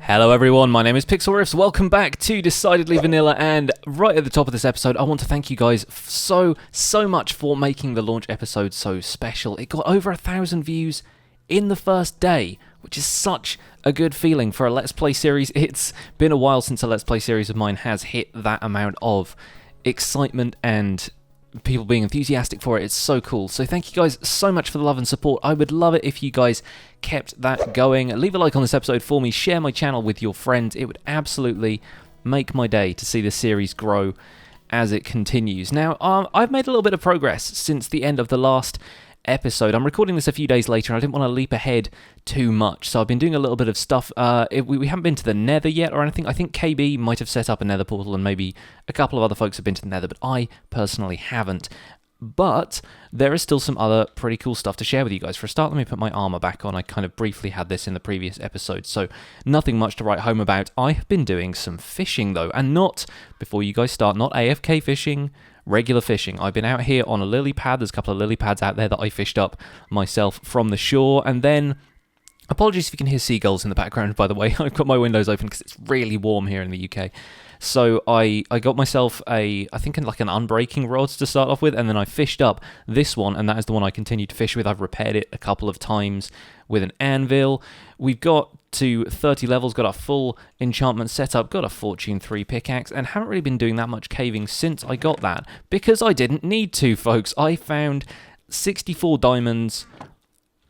Hello everyone, my name is Pixlriffs, welcome back to Decidedly Vanilla, and right at the top of this episode, I want to thank you guys so much for making the launch episode so special. It got over 1,000 views in the first day, which is such a good feeling for a Let's Play series. It's been a while since a Let's Play series of mine has hit that amount of excitement and people being enthusiastic for it. It's so cool. So thank you guys so much for the love and support. I would love it if you guys kept that going. Leave a like on this episode for me. Share my channel with your friends. It would absolutely make my day to see the series grow as it continues. Now, I've made a little bit of progress since the end of the last episode. I'm recording this a few days later and I didn't want to leap ahead too much, so I've been doing a little bit of stuff. We haven't been to the Nether yet or anything. I think KB might have set up a Nether portal and maybe a couple of other folks have been to the Nether, but I personally haven't. But there is still some other pretty cool stuff to share with you guys. For a start, let me put my armor back on. I kind of briefly had this in the previous episode, so nothing much to write home about. I have been doing some fishing though, and not, before you guys start, not AFK fishing, regular fishing. I've been out here on a lily pad. There's a couple of lily pads out there that I fished up myself from the shore, and then apologies if you can hear seagulls in the background, by the way. I've got my windows open because it's really warm here in the UK. So I got myself I think like an unbreaking rod to start off with, and then I fished up this one, and that is the one I continue to fish with. I've repaired it a couple of times with an anvil. We've got to 30 levels, got a full enchantment setup, got a Fortune 3 pickaxe, and haven't really been doing that much caving since I got that, because I didn't need to, folks. I found 64 diamonds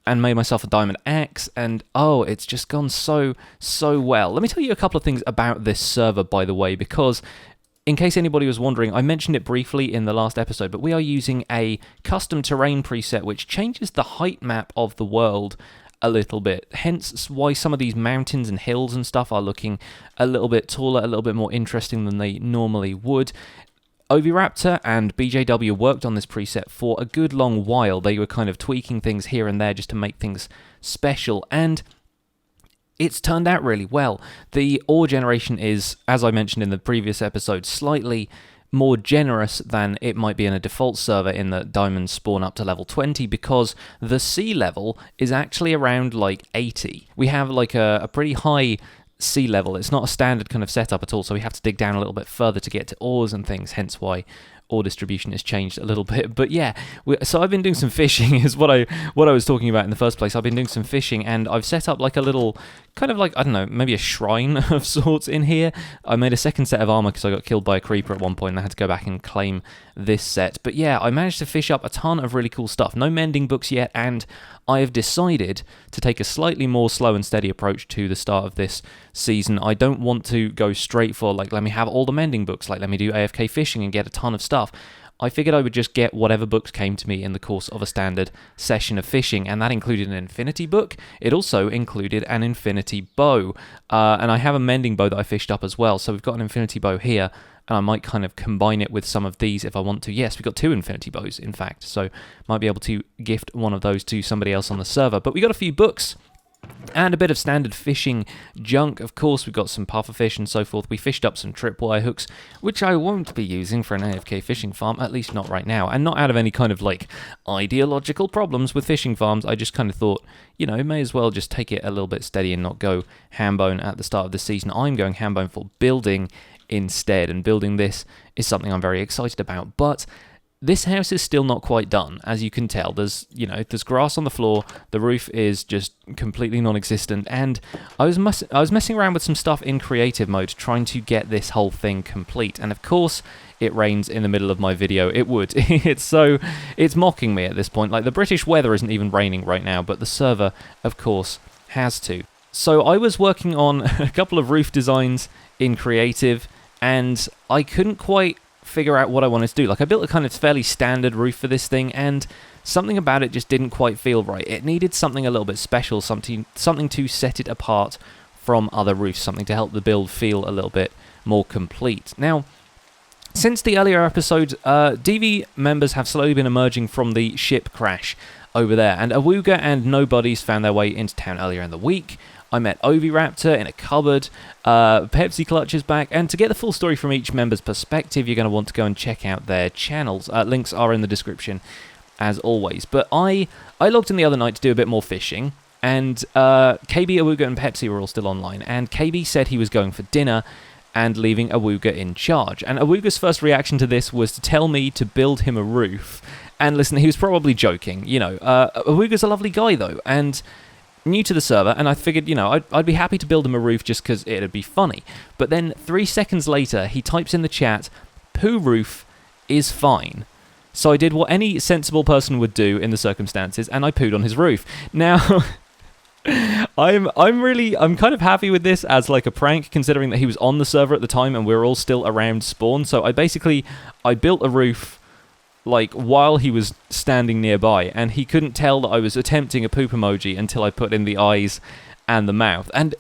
and made myself a diamond axe, and oh, it's just gone so well. Let me tell you a couple of things about this server, by the way, because in case anybody was wondering, I mentioned it briefly in the last episode, but we are using a custom terrain preset which changes the height map of the world a little bit, hence why some of these mountains and hills and stuff are looking a little bit taller, a little bit more interesting than they normally would. Oviraptor and BJW worked on this preset for a good long while. They were kind of tweaking things here and there just to make things special, and it's turned out really well. The ore generation is, as I mentioned in the previous episode, slightly more generous than it might be in a default server in the diamonds spawn up to level 20, because the sea level is actually around like 80. We have like a pretty high sea level. It's not a standard kind of setup at all, so we have to dig down a little bit further to get to ores and things, hence why ore distribution has changed a little bit. But yeah, so I've been doing some fishing is what I was talking about in the first place. I've been doing some fishing, and I've set up like a little kind of like, I don't know, maybe a shrine of sorts in here. I made a second set of armor because I got killed by a creeper at one point and I had to go back and claim this set. But yeah, I managed to fish up a ton of really cool stuff. No mending books yet, and I have decided to take a slightly more slow and steady approach to the start of this season. I don't want to go straight for like, let me have all the mending books, like let me do AFK fishing and get a ton of stuff. I figured I would just get whatever books came to me in the course of a standard session of fishing, and that included an infinity book. It also included an infinity bow, and I have a mending bow that I fished up as well, so we've got an infinity bow here, and I might kind of combine it with some of these if I want to. Yes, we've got 2 infinity bows, in fact, so might be able to gift one of those to somebody else on the server. But we got a few books and a bit of standard fishing junk. Of course, we've got some pufferfish and so forth. We fished up some tripwire hooks, which I won't be using for an AFK fishing farm, at least not right now, and not out of any kind of like ideological problems with fishing farms. I just kind of thought, you know, may as well just take it a little bit steady and not go hambone at the start of the season. I'm going hambone for building instead, and building this is something I'm very excited about. But this house is still not quite done, as you can tell. There's grass on the floor, the roof is just completely non-existent, and I was messing around with some stuff in creative mode trying to get this whole thing complete, and of course it rains in the middle of my video. It would. It's mocking me at this point. Like, the British weather isn't even raining right now, but the server, of course, has to. So I was working on a couple of roof designs in creative, and I couldn't quite figure out what I wanted to do. Like, I built a kind of fairly standard roof for this thing, and something about it just didn't quite feel right. It needed something a little bit special, something to set it apart from other roofs, something to help the build feel a little bit more complete. Now, since the earlier episode, DV members have slowly been emerging from the ship crash over there, and Awoogah and Nobodies found their way into town earlier in the week. I met Oviraptor in a cupboard, Pepsi Clutch is back, and to get the full story from each member's perspective, you're going to want to go and check out their channels. Links are in the description, as always. But I logged in the other night to do a bit more fishing, And KB, Awoogah, and Pepsi were all still online, and KB said he was going for dinner and leaving Awoogah in charge. And Awoogah's first reaction to this was to tell me to build him a roof. And listen, he was probably joking, you know. Awoogah's a lovely guy, though, and new to the server, and I figured, you know, I'd be happy to build him a roof just because it'd be funny. But then 3 seconds later, he types in the chat, "Poo roof is fine." So I did what any sensible person would do in the circumstances, and I pooed on his roof. Now, I'm kind of happy with this as like a prank, considering that he was on the server at the time and we were all still around spawn. So I built a roof like while he was standing nearby, and he couldn't tell that I was attempting a poop emoji until I put in the eyes and the mouth. And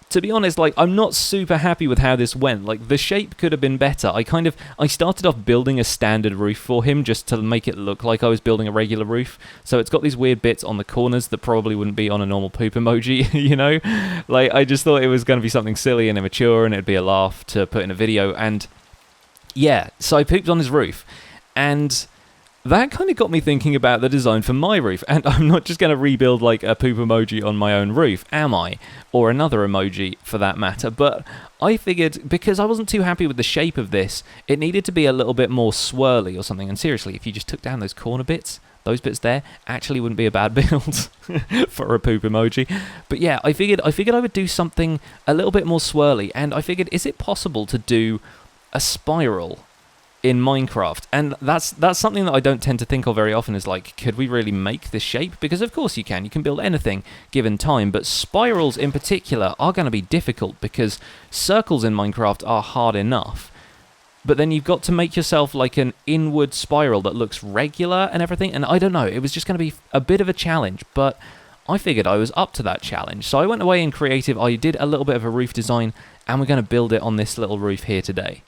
to be honest, like, I'm not super happy with how this went. Like, the shape could have been better. I started off building a standard roof for him just to make it look like I was building a regular roof. So it's got these weird bits on the corners that probably wouldn't be on a normal poop emoji, you know? Like, I just thought it was going to be something silly and immature and it'd be a laugh to put in a video. And yeah, so I pooped on his roof. And that kind of got me thinking about the design for my roof. And I'm not just going to rebuild like a poop emoji on my own roof, am I? Or another emoji for that matter. But I figured, because I wasn't too happy with the shape of this, it needed to be a little bit more swirly or something. And seriously, if you just took down those corner bits, those bits there, actually wouldn't be a bad build for a poop emoji. But yeah, I figured I would do something a little bit more swirly. And I figured, is it possible to do a spiral in Minecraft? And that's something that I don't tend to think of very often, is like, could we really make this shape? Because of course you can build anything given time, but spirals in particular are going to be difficult because circles in Minecraft are hard enough, but then you've got to make yourself like an inward spiral that looks regular and everything. And I don't know, it was just going to be a bit of a challenge, but I figured I was up to that challenge. So I went away in creative, I did a little bit of a roof design, and we're going to build it on this little roof here today.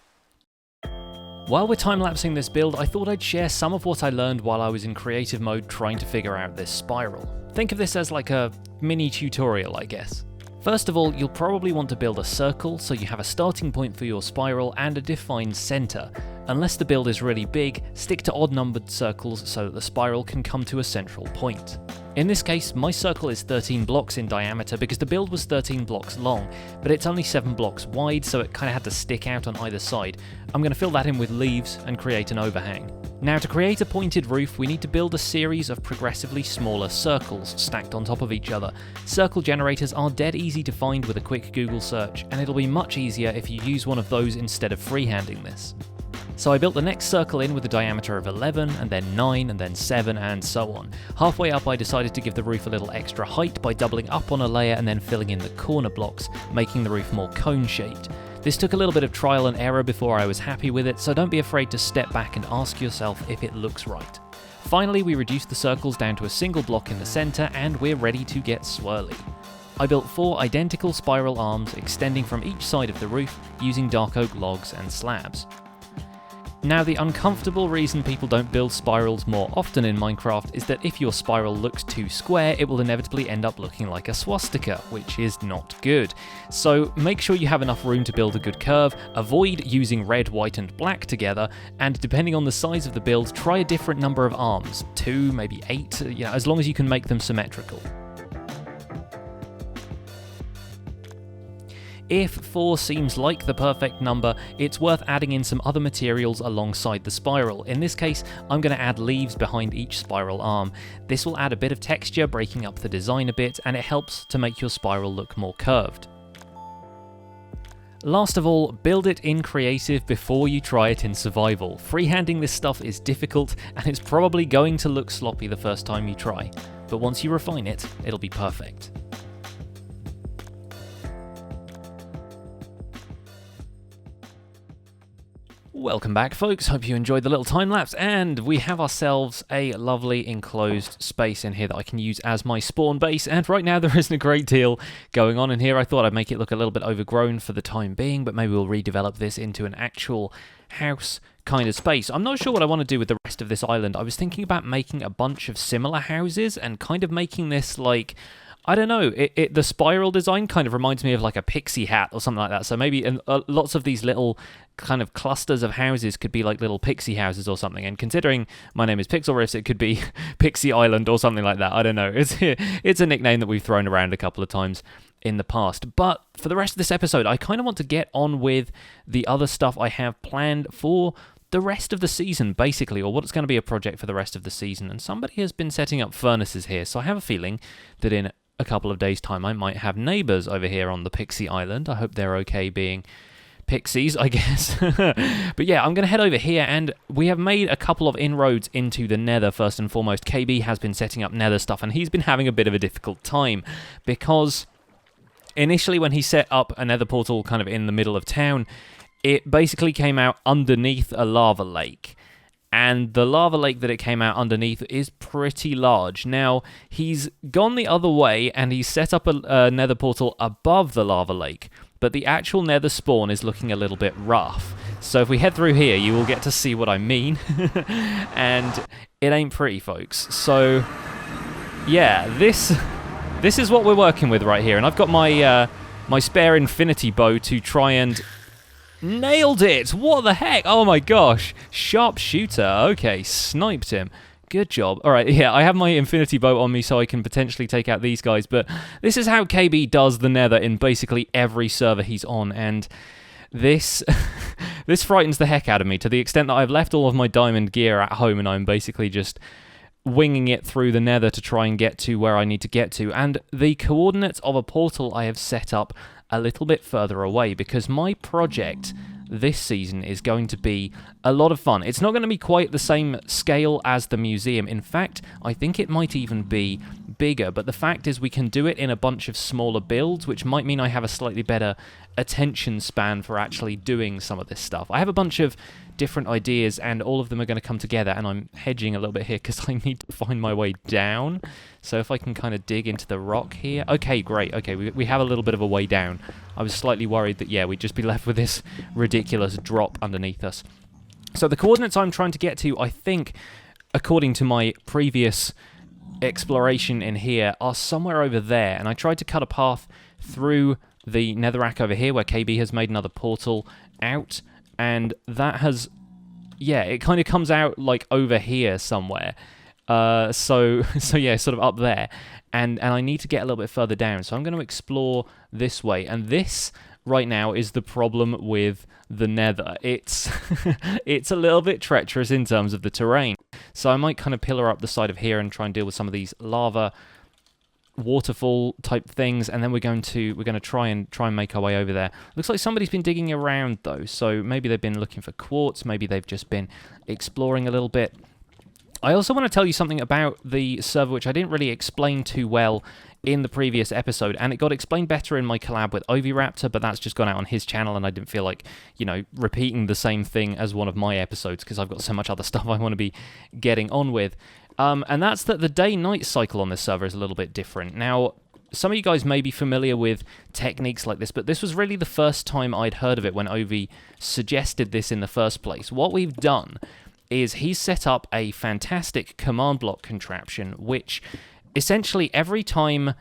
While we're time-lapsing this build, I thought I'd share some of what I learned while I was in creative mode trying to figure out this spiral. Think of this as like a mini tutorial, I guess. First of all, you'll probably want to build a circle so you have a starting point for your spiral and a defined center. Unless the build is really big, stick to odd-numbered circles so that the spiral can come to a central point. In this case, my circle is 13 blocks in diameter because the build was 13 blocks long, but it's only 7 blocks wide, so it kind of had to stick out on either side. I'm going to fill that in with leaves and create an overhang. Now, to create a pointed roof, we need to build a series of progressively smaller circles stacked on top of each other. Circle generators are dead easy to find with a quick Google search, and it'll be much easier if you use one of those instead of freehanding this. So I built the next circle in with a diameter of 11, and then 9, and then 7, and so on. Halfway up, I decided to give the roof a little extra height by doubling up on a layer and then filling in the corner blocks, making the roof more cone-shaped. This took a little bit of trial and error before I was happy with it, so don't be afraid to step back and ask yourself if it looks right. Finally, we reduced the circles down to a single block in the center, and we're ready to get swirly. I built 4 identical spiral arms extending from each side of the roof using dark oak logs and slabs. Now, the uncomfortable reason people don't build spirals more often in Minecraft is that if your spiral looks too square, it will inevitably end up looking like a swastika, which is not good. So make sure you have enough room to build a good curve, avoid using red, white and black together, and depending on the size of the build, try a different number of arms, 2, maybe 8, as long as you can make them symmetrical. If 4 seems like the perfect number, it's worth adding in some other materials alongside the spiral. In this case, I'm going to add leaves behind each spiral arm. This will add a bit of texture, breaking up the design a bit, and it helps to make your spiral look more curved. Last of all, build it in creative before you try it in survival. Freehanding this stuff is difficult, and it's probably going to look sloppy the first time you try, but once you refine it, it'll be perfect. Welcome back, folks. Hope you enjoyed the little time-lapse, and we have ourselves a lovely enclosed space in here that I can use as my spawn base, and right now there isn't a great deal going on in here. I thought I'd make it look a little bit overgrown for the time being, but maybe we'll redevelop this into an actual house kind of space. I'm not sure what I want to do with the rest of this island. I was thinking about making a bunch of similar houses and kind of making this like, I don't know. The spiral design kind of reminds me of like a pixie hat or something like that. So maybe lots of these little kind of clusters of houses could be like little pixie houses or something. And considering my name is Pixlriffs, it could be Pixie Island or something like that. I don't know. It's a nickname that we've thrown around a couple of times in the past. But for the rest of this episode, I kind of want to get on with the other stuff I have planned for the rest of the season, basically, or what's going to be a project for the rest of the season. And somebody has been setting up furnaces here, so I have a feeling that in a couple of days' time I might have neighbours over here on the Pixie Island. I hope they're okay being pixies, I guess. But yeah, I'm going to head over here, and we have made a couple of inroads into the Nether, first and foremost. KB has been setting up Nether stuff, and he's been having a bit of a difficult time, because initially when he set up a Nether portal kind of in the middle of town, it basically came out underneath a lava lake. And the lava lake that it came out underneath is pretty large. Now, he's gone the other way, and he's set up a Nether portal above the lava lake. But the actual Nether spawn is looking a little bit rough. So if we head through here, you will get to see what I mean. And it ain't pretty, folks. So, yeah, this is what we're working with right here. And I've got my my spare infinity bow to try and... Nailed it! What the heck? Oh my gosh. Sharpshooter. Okay, sniped him. Good job. Alright, yeah, I have my infinity bow on me so I can potentially take out these guys, but this is how KB does the Nether in basically every server he's on, and this this frightens the heck out of me to the extent that I've left all of my diamond gear at home and I'm basically just winging it through the Nether to try and get to where I need to get to. And the coordinates of a portal I have set up a little bit further away, because my project this season is going to be a lot of fun. It's not going to be quite the same scale as the museum. In fact, I think it might even be bigger, but the fact is we can do it in a bunch of smaller builds, which might mean I have a slightly better attention span for actually doing some of this stuff. I have a bunch of different ideas, and all of them are going to come together, and I'm hedging a little bit here because I need to find my way down. So if I can kind of dig into the rock here. Okay, great. Okay, we have a little bit of a way down. I was slightly worried that, yeah, we'd just be left with this ridiculous drop underneath us. So the coordinates I'm trying to get to, I think, according to my previous exploration in here, are somewhere over there. And I tried to cut a path through the netherrack over here where KB has made another portal out. And that has, yeah, it kind of comes out like over here somewhere. So yeah, sort of up there. And I need to get a little bit further down. So I'm going to explore this way. And this right now is the problem with the Nether. It's it's a little bit treacherous in terms of the terrain. So I might kind of pillar up the side of here and try and deal with some of these lava waterfall type things, and then we're going to try and make our way over there. Looks like somebody's been digging around though, so maybe they've been looking for quartz, maybe they've just been exploring a little bit. I also want to tell you something about the server which I didn't really explain too well in the previous episode, and it got explained better in my collab with Oviraptor, but that's just gone out on his channel, and I didn't feel like, you know, repeating the same thing as one of my episodes, because I've got so much other stuff I want to be getting on with. And that's that the day-night cycle on this server is a little bit different. Now, some of you guys may be familiar with techniques like this, but this was really the first time I'd heard of it when Ovi suggested this in the first place. What we've done is he's set up a fantastic command block contraption, which essentially every time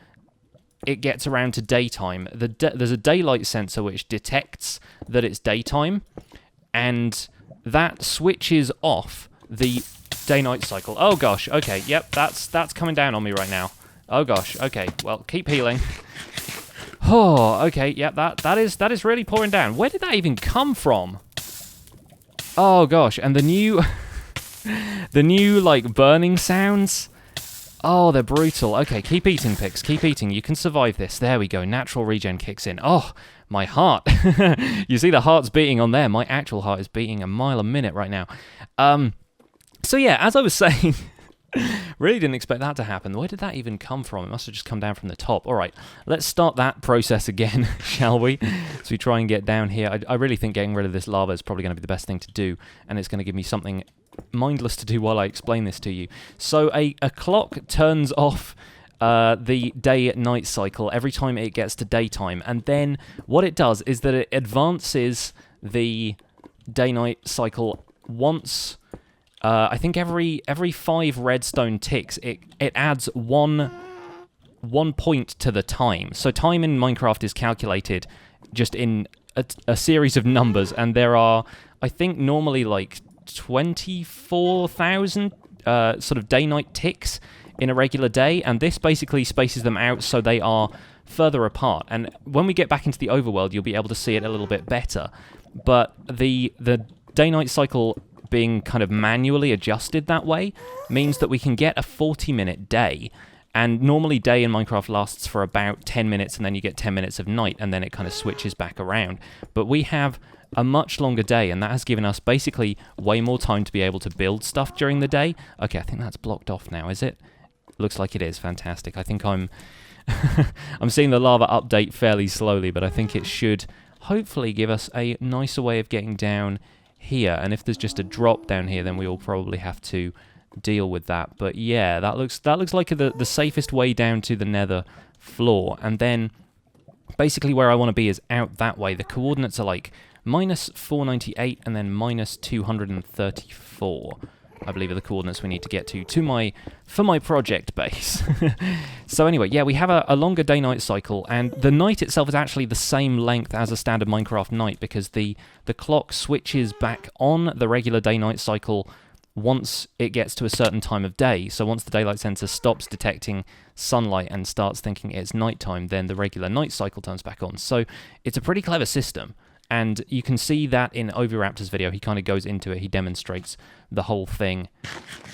it gets around to daytime, there's a daylight sensor which detects that it's daytime, and that switches off the day-night cycle. Oh gosh, okay, yep, that's coming down on me right now. Oh gosh, okay, well, keep healing. Oh, okay, yep, that is really pouring down. Where did that even come from? Oh gosh, and the new the new like burning sounds. Oh, they're brutal. Okay, keep eating, Pix. Keep eating. You can survive this. There we go. Natural regen kicks in. Oh, my heart. You see the heart's beating on there. My actual heart is beating a mile a minute right now. So yeah, as I was saying, really didn't expect that to happen. Where did that even come from? It must have just come down from the top. All right, let's start that process again, shall we? So we try and get down here. I really think getting rid of this lava is probably going to be the best thing to do, and it's going to give me something mindless to do while I explain this to you. So a clock turns off the day-night cycle every time it gets to daytime, and then what it does is that it advances the day-night cycle once. I think every 5 redstone ticks, it adds one 1 point to the time. So time in Minecraft is calculated just in a series of numbers, and there are, I think, normally like 24,000 sort of day-night ticks in a regular day, and this basically spaces them out so they are further apart. And when we get back into the overworld, you'll be able to see it a little bit better. But the day-night cycle being kind of manually adjusted that way means that we can get a 40-minute day. And normally day in Minecraft lasts for about 10 minutes, and then you get 10 minutes of night, and then it kind of switches back around. But we have a much longer day, and that has given us basically way more time to be able to build stuff during the day. Okay, I think that's blocked off now, is it? Looks like it is. Fantastic. I think I'm I'm seeing the lava update fairly slowly, but I think it should hopefully give us a nicer way of getting down here. And if there's just a drop down here, then we will probably have to deal with that. But yeah, that looks like the safest way down to the Nether floor. And then basically where I want to be is out that way. The coordinates are like -498 and then -234. I believe are the coordinates we need to get to for my project base. So anyway, yeah, we have a longer day-night cycle, and the night itself is actually the same length as a standard Minecraft night, because the clock switches back on the regular day-night cycle once it gets to a certain time of day. So once the daylight sensor stops detecting sunlight and starts thinking it's nighttime, then the regular night cycle turns back on. So it's a pretty clever system. And you can see that in Oviraptor's video. He kind of goes into it. He demonstrates the whole thing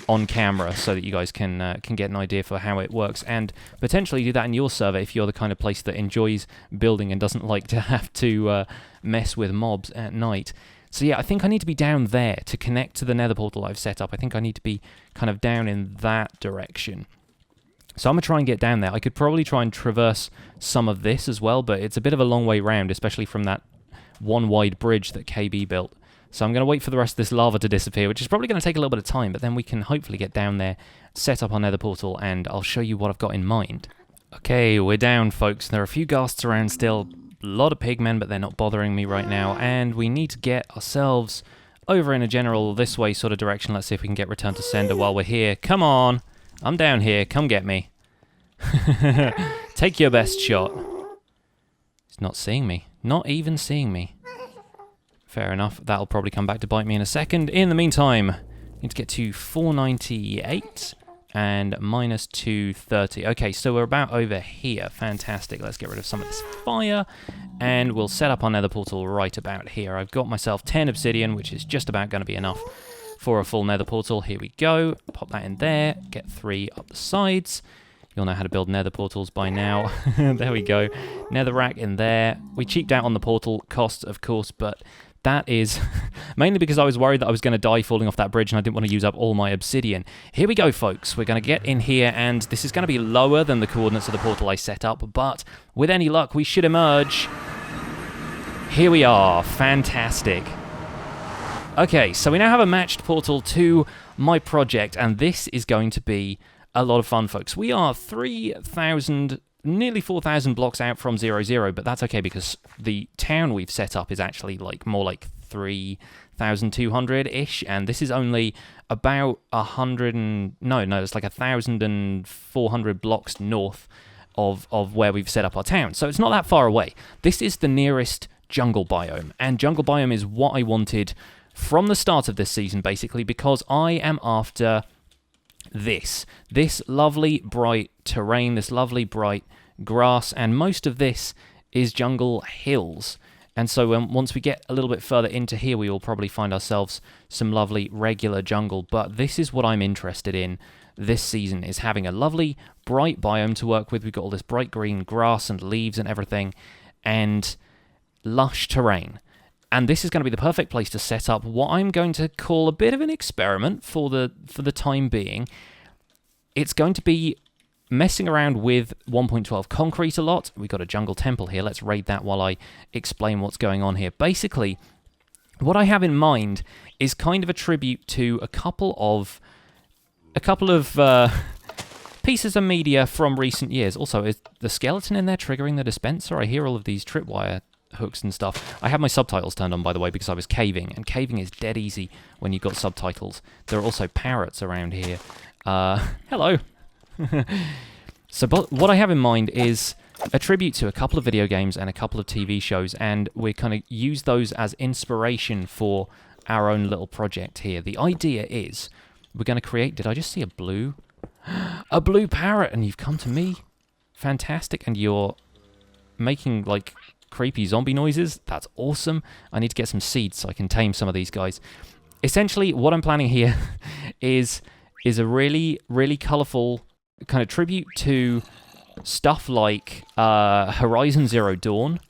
on camera so that you guys can get an idea for how it works, and potentially do that in your server if you're the kind of place that enjoys building and doesn't like to have to mess with mobs at night. So yeah, I think I need to be down there to connect to the Nether portal I've set up. I think I need to be kind of down in that direction. So I'm going to try and get down there. I could probably try and traverse some of this as well, but it's a bit of a long way round, especially from that one wide bridge that KB built. So I'm going to wait for the rest of this lava to disappear, which is probably going to take a little bit of time, but then we can hopefully get down there, set up our Nether portal, and I'll show you what I've got in mind. Okay, we're down, folks. There are a few ghasts around still, a lot of pigmen, but they're not bothering me right now, and we need to get ourselves over in a general this way sort of direction. Let's see if we can get return to sender while we're here. Come on! I'm down here. Come get me. Take your best shot. He's not seeing me. Not even seeing me. Fair enough. That'll probably come back to bite me in a second. In the meantime, need to get to 498 and -230. Okay, so we're about over here. Fantastic. Let's get rid of some of this fire, and we'll set up our Nether portal right about here. I've got myself 10 obsidian, which is just about going to be enough for a full Nether portal. Here we go. Pop that in there. Get 3 up the sides. You'll know how to build Nether portals by now. There we go. Nether rack in there. We cheaped out on the portal costs, of course, but that is mainly because I was worried that I was going to die falling off that bridge, and I didn't want to use up all my obsidian. Here we go, folks. We're going to get in here, and this is going to be lower than the coordinates of the portal I set up, but with any luck, we should emerge. Here we are. Fantastic. Okay, so we now have a matched portal to my project, and this is going to be a lot of fun, folks. We are 3,000, nearly 4,000 blocks out from 0, but that's okay because the town we've set up is actually more like 3,200-ish, and this is only about 1,400 blocks north of where we've set up our town. So it's not that far away. This is the nearest jungle biome, and jungle biome is what I wanted from the start of this season, basically, because I am after this lovely bright terrain, this lovely bright grass, and most of this is jungle hills. And so once we get a little bit further into here, we will probably find ourselves some lovely regular jungle. But this is what I'm interested in this season, is having a lovely bright biome to work with. We've got all this bright green grass and leaves and everything, and lush terrain. And this is going to be the perfect place to set up what I'm going to call a bit of an experiment for the time being. It's going to be messing around with 1.12 concrete a lot. We've got a jungle temple here. Let's raid that while I explain what's going on here. Basically, what I have in mind is kind of a tribute to a couple of pieces of media from recent years. Also, is the skeleton in there triggering the dispenser? I hear all of these tripwire hooks and stuff. I have my subtitles turned on, by the way, because I was caving, and caving is dead easy when you've got subtitles. There are also parrots around here. Hello. So what I have in mind is a tribute to a couple of video games and a couple of TV shows, and we kind of use those as inspiration for our own little project here. The idea is we're going to create... Did I just see a blue? A blue parrot, and you've come to me. Fantastic, and you're making, like, creepy zombie noises. That's awesome. I need to get some seeds so I can tame some of these guys. Essentially, what I'm planning here is a really, really colourful kind of tribute to stuff like Horizon Zero Dawn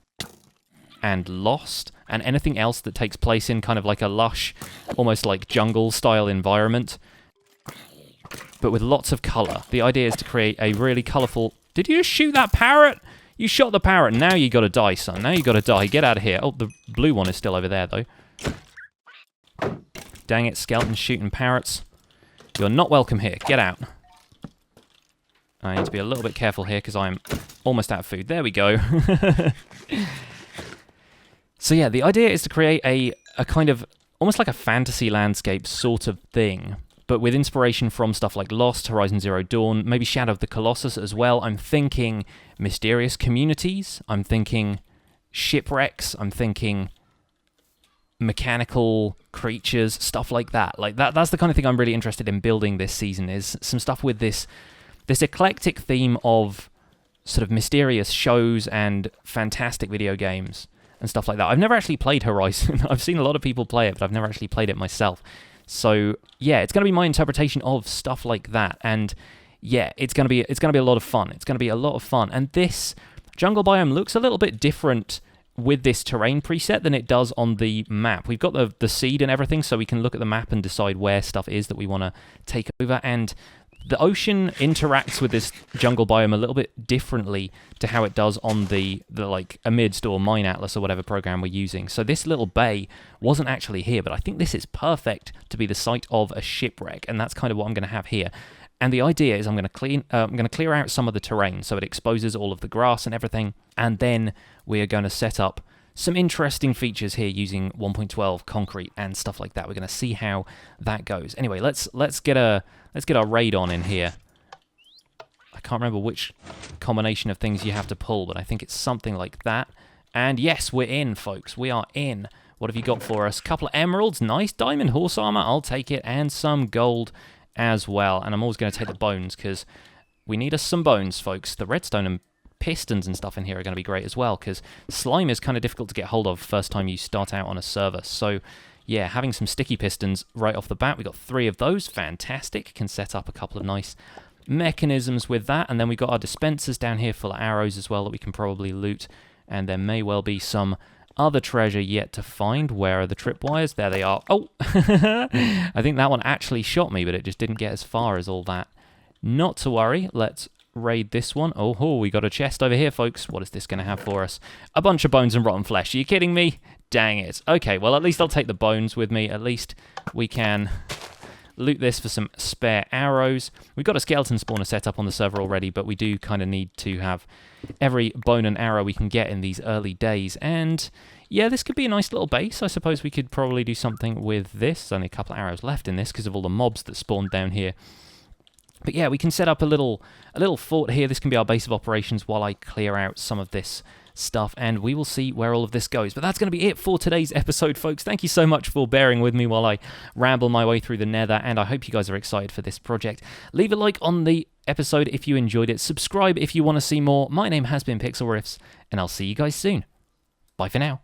and Lost and anything else that takes place in kind of like a lush, almost like jungle-style environment, but with lots of colour. The idea is to create a really colourful... Did you just shoot that parrot? You shot the parrot. Now you got to die, son. Now you got to die. Get out of here. Oh, the blue one is still over there, though. Dang it, skeleton shooting parrots. You're not welcome here. Get out. I need to be a little bit careful here because I'm almost out of food. There we go. So yeah, the idea is to create a kind of almost like a fantasy landscape sort of thing, but with inspiration from stuff like Lost, Horizon Zero Dawn, maybe Shadow of the Colossus as well. I'm thinking mysterious communities. I'm thinking shipwrecks. I'm thinking mechanical creatures, stuff like that. Like that's the kind of thing I'm really interested in building this season, is some stuff with this eclectic theme of sort of mysterious shows and fantastic video games and stuff like that. I've never actually played Horizon. I've seen a lot of people play it, but I've never actually played it myself. So yeah, it's going to be my interpretation of stuff like that, and yeah, it's going to be a lot of fun. It's going to be a lot of fun, and this jungle biome looks a little bit different with this terrain preset than it does on the map. We've got the seed and everything, so we can look at the map and decide where stuff is that we want to take over, and the ocean interacts with this jungle biome a little bit differently to how it does on the like Amidst or Mine Atlas or whatever program we're using. So this little bay wasn't actually here, but I think this is perfect to be the site of a shipwreck, and that's kind of what I'm going to have here. And the idea is I'm going to clear out some of the terrain so it exposes all of the grass and everything, and then we are going to set up some interesting features here using 1.12 concrete and stuff like that. We're going to see how that goes. Anyway, let's get our raid on in here. I can't remember which combination of things you have to pull, but I think it's something like that. And yes, we're in, folks. We are in. What have you got for us? Couple of emeralds, nice diamond horse armor. I'll take it, and some gold as well. And I'm always going to take the bones because we need us some bones, folks. The redstone and pistons and stuff in here are going to be great as well, because slime is kind of difficult to get hold of first time you start out on a server. So yeah, having some sticky pistons right off the bat, we got 3 of those, fantastic. Can set up a couple of nice mechanisms with that, and then we got our dispensers down here full of arrows as well that we can probably loot, and there may well be some other treasure yet to find. Where are the tripwires? There they are. Oh, I think that one actually shot me, but it just didn't get as far as all that. Not to worry, let's raid this one. Oh, we got a chest over here, folks. What is this going to have for us? A bunch of bones and rotten flesh. Are you kidding me? Dang it. Okay, well, at least I'll take the bones with me. At least we can loot this for some spare arrows. We've got a skeleton spawner set up on the server already, but we do kind of need to have every bone and arrow we can get in these early days. And yeah, this could be a nice little base. I suppose we could probably do something with this. There's only a couple of arrows left in this because of all the mobs that spawned down here. But yeah, we can set up a little fort here. This can be our base of operations while I clear out some of this stuff, and we will see where all of this goes. But that's going to be it for today's episode, folks. Thank you so much for bearing with me while I ramble my way through the Nether, and I hope you guys are excited for this project. Leave a like on the episode if you enjoyed it. Subscribe if you want to see more. My name has been Pixlriffs, and I'll see you guys soon. Bye for now.